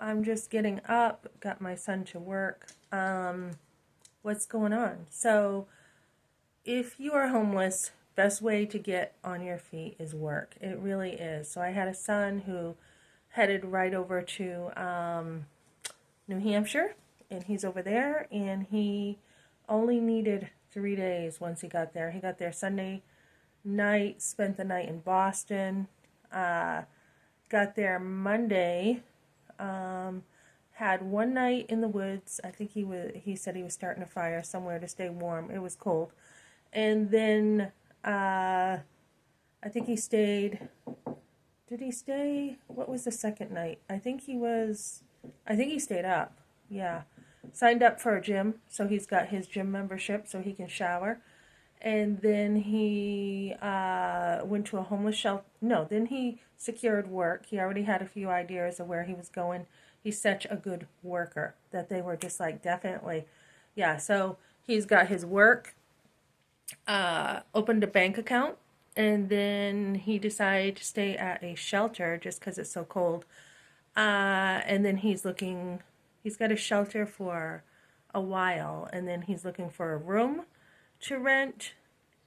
I'm just getting up, got my son to work. What's going on? So, if you are homeless, best way to get on your feet is work. It really is. So, I had a son who headed right over to New Hampshire, and he's over there, and he only needed 3 days once he got there. He got there Sunday night, spent the night in Boston, uh, got there Monday. Um, had one night in the woods. I think he said he was starting a fire somewhere to stay warm. It was cold. And then I think he stayed. Did he stay? What was the second night? I think he stayed up. Yeah. Signed up for a gym, so he's got his gym membership so he can shower. And then he went to a homeless shelter. No, then he secured work. He already had a few ideas of where he was going. He's such a good worker that they were just like, definitely. Yeah, so he's got his work, opened a bank account, and then he decided to stay at a shelter just because it's so cold. And then he's got a shelter for a while, and then he's looking for a room to rent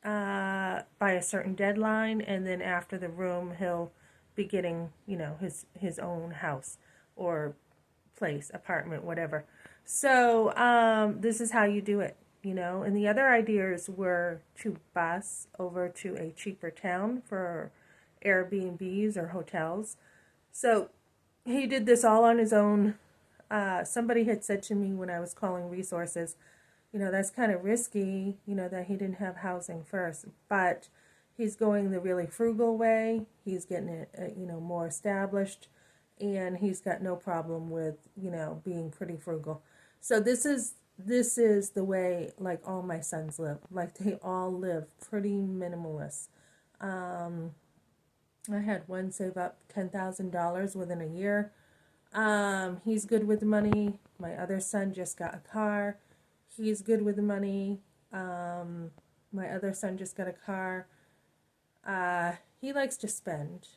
by a certain deadline, and then after the room, he'll be getting, his own house or place, apartment, whatever. So this is how you do it. And the other ideas were to bus over to a cheaper town for Airbnbs or hotels. So he did this all on his own. Somebody had said to me when I was calling resources, that's kind of risky, that he didn't have housing first. But he's going the really frugal way. He's getting it, more established. And he's got no problem with, being pretty frugal. So this is the way, like, all my sons live. Like, they all live pretty minimalist. Um, I had one save up $10,000 within a year. He's good with the money. My other son just got a car. He's good with the money. My other son just got a car. He likes to spend.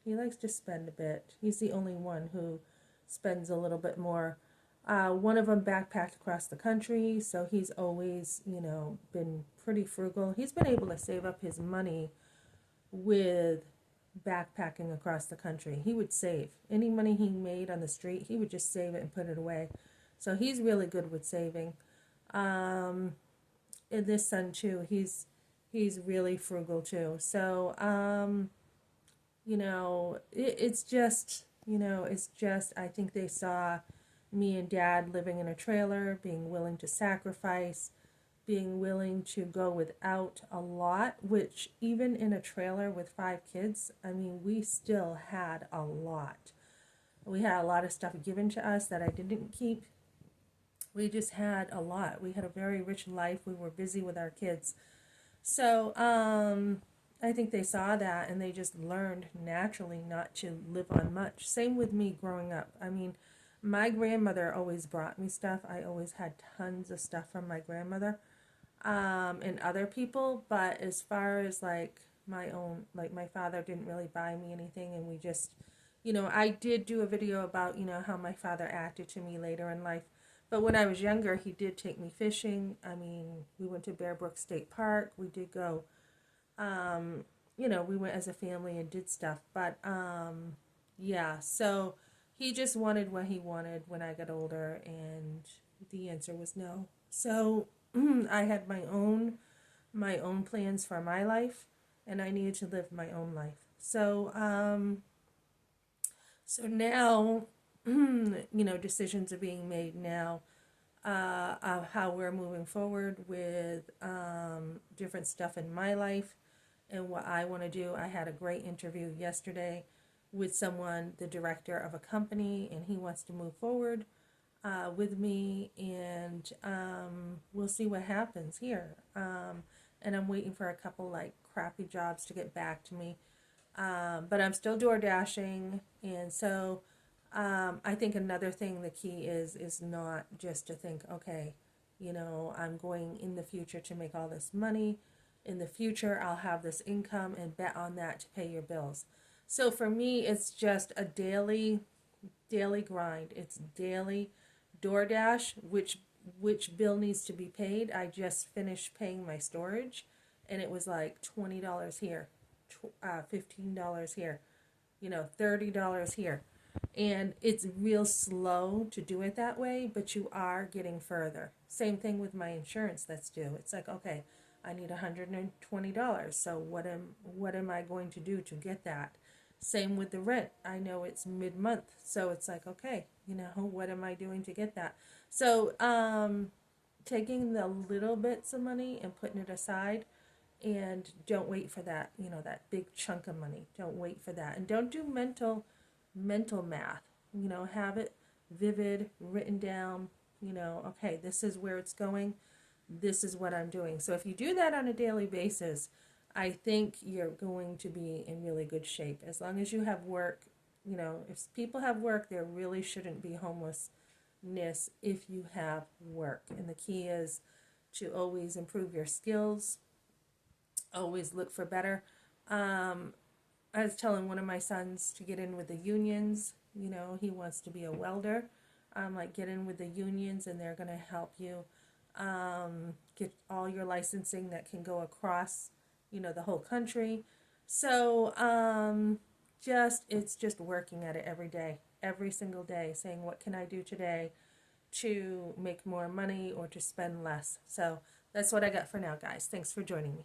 He likes to spend a bit. He's the only one who spends a little bit more. One of them backpacked across the country, so he's always, been pretty frugal. He's been able to save up his money with backpacking across the country. He would save any money he made on the street. He would just save it and put it away. So he's really good with saving. Um, and this son too, he's really frugal too. So it's just I think they saw me and dad living in a trailer, being willing to sacrifice, being willing to go without a lot, which even in a trailer with 5 kids, I mean, we still had a lot. We had a lot of stuff given to us that I didn't keep. We just had a lot. We had a very rich life. We were busy with our kids. So, I think they saw that and they just learned naturally not to live on much. Same with me growing up. I mean, my grandmother always brought me stuff. I always had tons of stuff from my grandmother, and other people. But as far as like my own, like my father didn't really buy me anything, and we just, I did do a video about, how my father acted to me later in life. But when I was younger, he did take me fishing. I mean, we went to Bear Brook State Park. We did go, um, we went as a family and did stuff. But yeah, so he just wanted what he wanted when I got older, and the answer was no. So I had my own plans for my life, and I needed to live my own life. So now, decisions are being made now of how we're moving forward with different stuff in my life and what I want to do. I had a great interview yesterday with someone, the director of a company, and he wants to move forward with me, and we'll see what happens here. And I'm waiting for a couple like crappy jobs to get back to me. But I'm still door dashing, and so I think another thing the key is not just to think, okay, I'm going in the future to make all this money. In the future, I'll have this income and bet on that to pay your bills. So for me, it's just a daily. daily grind. It's daily DoorDash, which bill needs to be paid. I just finished paying my storage, and it was like $20 here, $15 here, $30 here. And it's real slow to do it that way, but you are getting further. Same thing with my insurance that's due. It's like, okay, I need $120. So what am I going to do to get that? Same with the rent. I know it's mid-month, so it's like, okay, what am I doing to get that? So, taking the little bits of money and putting it aside, and don't wait for that, that big chunk of money. Don't wait for that. And don't do mental math. Have it vivid, written down, okay, this is where it's going. This is what I'm doing. So if you do that on a daily basis, I think you're going to be in really good shape. As long as you have work, if people have work, there really shouldn't be homelessness if you have work. And the key is to always improve your skills, always look for better. I was telling one of my sons to get in with the unions. He wants to be a welder. I'm like, get in with the unions and they're going to help you get all your licensing that can go across, the whole country. So it's just working at it every day, every single day, saying, what can I do today to make more money or to spend less? So that's what I got for now, guys. Thanks for joining me.